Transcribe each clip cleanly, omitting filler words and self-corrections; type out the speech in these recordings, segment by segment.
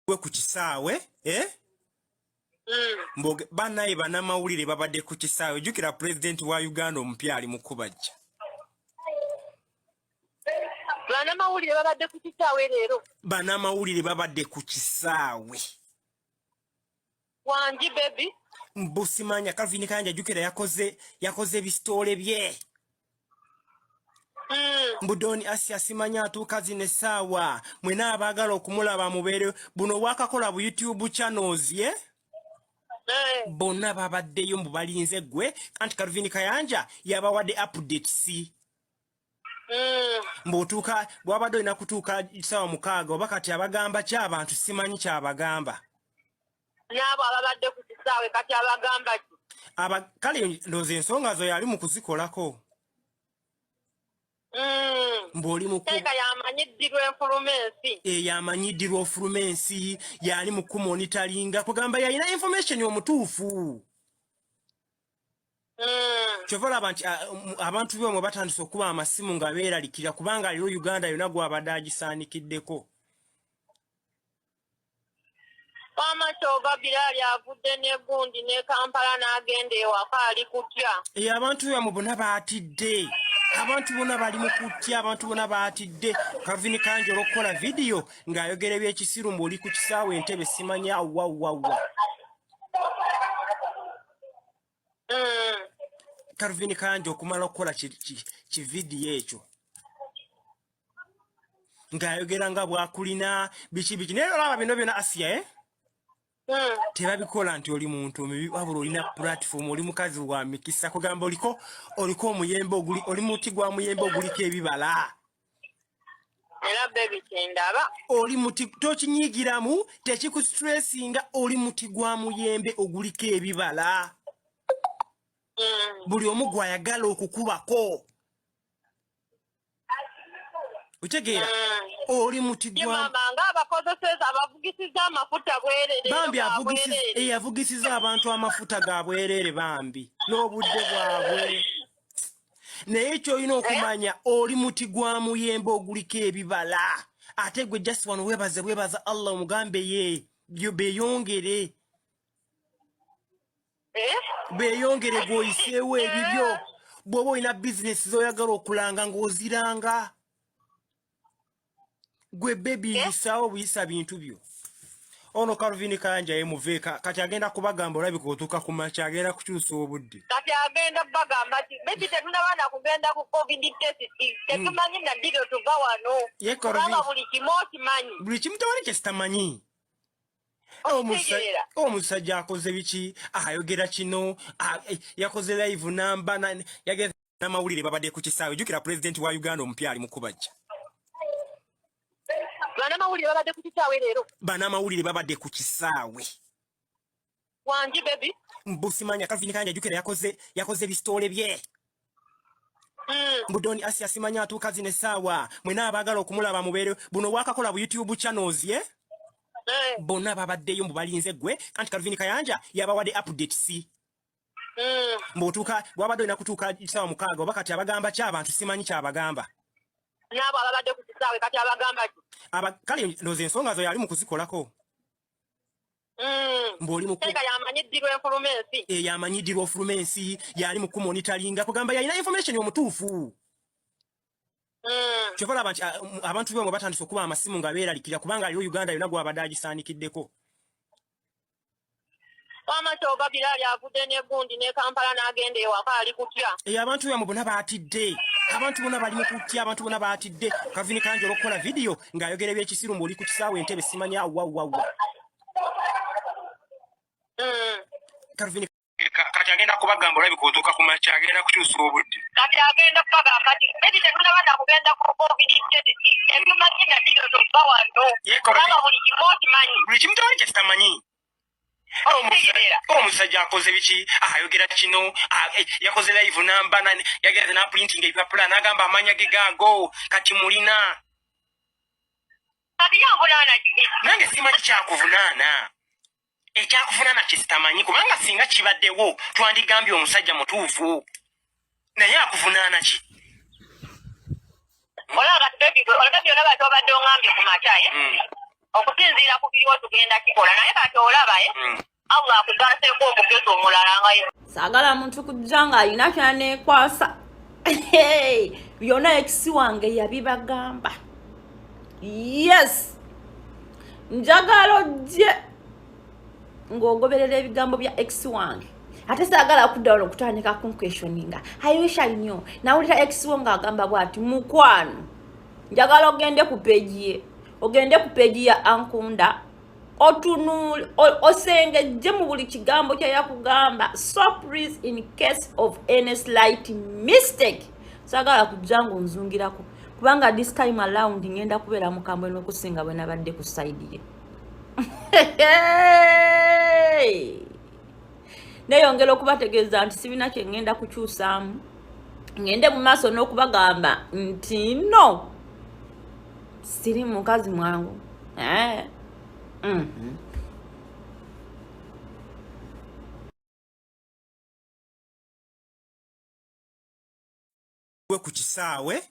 gwe ku kisaawe mboge banaye banamawulire babadde ku kisaawe jukira president wa Uganda omupya ali mu kubajja banamawulire babadde ku kisaawe leero banamawulire babadde ku kisaawe wanji baby mbusimanya Calvin Kanja jukira yakoze bistole bye Mbudoni Asiya simanya atuuka zino essaawa mwena abaagala okumulaba mubeere buno wakakola bu YouTube channels ye bonna babaddeyo mbu balinze gwe kanti Calvin Kayanja yabawadde updates mbutuuka bwabadde olina kutuuka essaawa 6 oba kati abagamba ky'abantu simanyi kyabagamba n'abo ababadde ku kisaawe kati abagamba ki kale ndowooza ensonga zo yali mu kuzikolako mboli mukuba yamanyidirwa influence yamanyidirwa influence yali mu kumonitoringa kugamba yalina information omutuufu kyovala abantu bemwe batandise okuba amasimu nga beeralikira kubanga leero Uganda yonna gwabadde agisanikiddeko Amachoga Bilali avudde ne gundi ne Kampala n'agenda ewaka ali kutya abantu bemwe bonna baatidde abantu bonna bali mu kutya abantu bonna baatidde Calvin Kanja olw'okukola vidiyo ng'ayogera ebyekisiru mbu oli ku kisaawe entebe simanya wawawa Calvin Kanja okumala okukola kividiyo ekyo ng'ayogera nga bwakulina biki naye olaba bino byonna Asiya tebabikola nti oli muntu omubi wabula olina platform oli mukazi wa mikisa kugamba oliko omuyembe oli muti gwa muyembe oguliko ebibala era baby kindaba oli muti tokinyigiramu tekikustressinga oli muti gwa muyembe oguliko ebibala buli omu gwayagala okukubako utegeera oli muti gwa mama abakozeseza abavugisiza amafuta bwerere bambi avugisiza abantu amafuta ga bwerere bambi n'obudde bwabwe naye kyolina okumanya oli muti gwa muyembe oguliko ebibala ate gwe just wano webaza Allah omugambe ye beyongere gwoyiseewo ebibyo bw'oba olina bizinesi zoyagala okulanga ng'oziranga gwe baby yisawo buyisa bintu byo ono Calvin Kanja yemuveeka kati agenda kubagamba olabika otuuka ku makya agenda kukyusa obudde kati agenda bagamba baby tetunabana kugenda ku covid test tetumanyi na diro tuva wano kubanga buli kimu okimanyi buli kimu tewali kyesitamanyi omusajja akoze biki ayogera kino yakoze live namba yageza n'amawulire babadde ku kisaawe jukira president wa Uganda omupya ali mu kubajja banamawulire babadde ku kisaawe leero banamawulire babadde ku kisaawe wanji baby mbusimanya Calvin Kanja jukira yakoze bistole bye Mbudoni Asiya simanya atuuka zino essaawa mwena abaagala okumulaba mubeere buno wakakola bu YouTube channels ye bonna babaddeyo mbu balinze gwe kanti Calvin Kayanja yabawadde updates mbutuuka bwabadde olina kutuuka essaawa 6 oba kati abagamba ky'abantu simanyi kyabagamba n'abo ababadde ku kisaawe kati abagamba ki kale ndowooza ensonga zo yali mu kuzikolako mboli mukuba yamanyidirwa influence yali mu kumonitoringa kugamba yalina information omutuufu kyovala abantu bemwe batandise okuba amasimu nga beeralikira kubanga aliwo Uganda yonna gwabadde agisanikiddeko Amachoga Bilali avudde ne gundi ne Kampala n'agenda ewaka ali kutya abantu bemwe bonna baatidde abantu bonna bali mu kutya abantu bonna baatidde Calvin Kanja olw'okukola vidiyo ng'ayogera ebyekisiru mbu oli ku kisaawe entebe simanya wawawa Calvin kati agenda kubagamba olabika otuuka ku makya agenda kukyusa obudde kati agenda kubagamba kati baby tetunabana kugenda ku covid test tetumanyi na diro tuva wano kubanga buli kimu okimanyi buli kimu tewali kyesitamanyi omusajja akoze biki ayogera kino yakoze live namba yageza na printing ebipapula n'agamba amanya ge gaago kati mulina nange simanyi kyakuvunaana ekyakuvunaana kyesitamanyi kubanga singa kibaddewo twandigambye omusajja mutuufu naye akuvunaana ki olaba baby olaba byonna batobadde ongambye ku makya okusinziira ku biriwo tugenda kikola naye kati olaba Allah akugaseeko omugezi omulala nga saagala muntu kujja nga alina kyaneekwasa byonna ekisi wange yabibagamba. Yes, njagala ojje ng'ogoberera ebigambo bya ex wange. Ate saagala kuddawo okutandika kunkweshoninga. I wish I knew. Nawulira ex wange agamba bw'ati mukwano. Njagala ogende ku page ye. Ogende ku page ya Ankunda. Otunule osengejje mu buli kigambo kye yakugamba. So please in case of any slight mistake. Saagala kujja ng'onzungirako. Kubanga this time around ngenda kubeera mukambwe n'okusinga bwe nabadde ku side ye. Neyongera okubategeeza nti sibina kye ngenda kukyusaamu. Ngende mu maaso n'okubagamba nti no siri mukazi mwangu. Ku kisaawe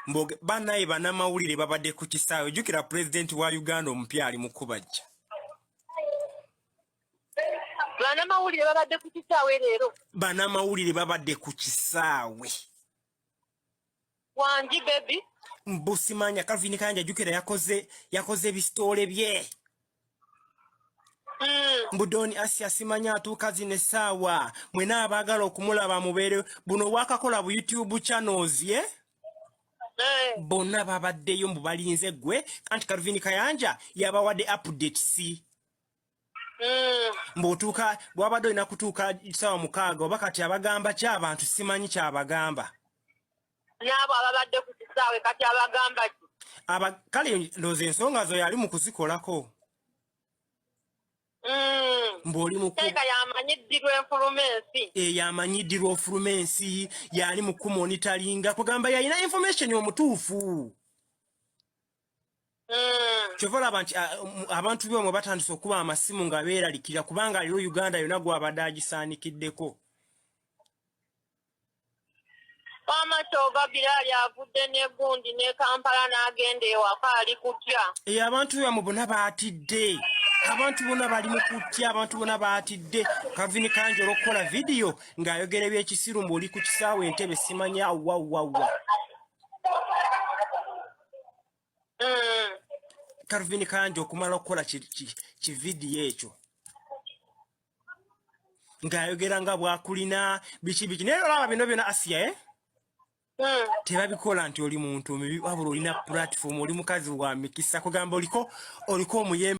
mboge banaye banamawulire babadde ku kisaawe. Jukira president wa Uganda omupya ali mu kubajja. banamawulire babadde ku kisaawe leero. Banamawulire babadde ku kisaawe. Wanji baby Mbusimanya Calvin Kanja jukira yakoze bistole bye. Mbudoni Asiya simanya atuuka zine saawa. Mwena abagala okumulaba mubeere buno wakakola bu YouTube channels ye. Bonna babaddeyo mbu balinze gwe kanti Calvin Kayanja yabawadde updates. Mbotuka bwabadde ina kutuuka sawa mukaaga oba kati abagamba ky'abantu simanyi ky'abagamba. Nabo ababadde ku kisaawe kati abagamba ki? Kale ndoze ensonga zo yali mu kuzikolako. Mboli Teka yamanyidirwa influence. Yamanyidirwa influence yali mu kumonitoringa kugamba yalina information omutuufu. Chovola abantu byomwe batandise okuba amasimu nga beeralikira kubanga lero Uganda yonna gwabadde agisanikiddeko. Pamatoga Bilali avudde ne Gundi ne Kampala n'agenda ewaka ali kutya. Abantu byomwe bonna baatidde. Abantu bonna bali mu kutya, abantu bonna baatidde. Calvin Kanja okukola video ng'ayogera eby'ekisiru mboli ku kisaawe entebe simanya wa. Calvin Kanja okumala okukola ki video ekyo. Ng'ayogera nga bwakulina biki. Naye olaba bino byonna Asiya tebabikola nti oli muntu omubi wabula olina platform oli mukazi wa mikisa kugamba oliko omuyembe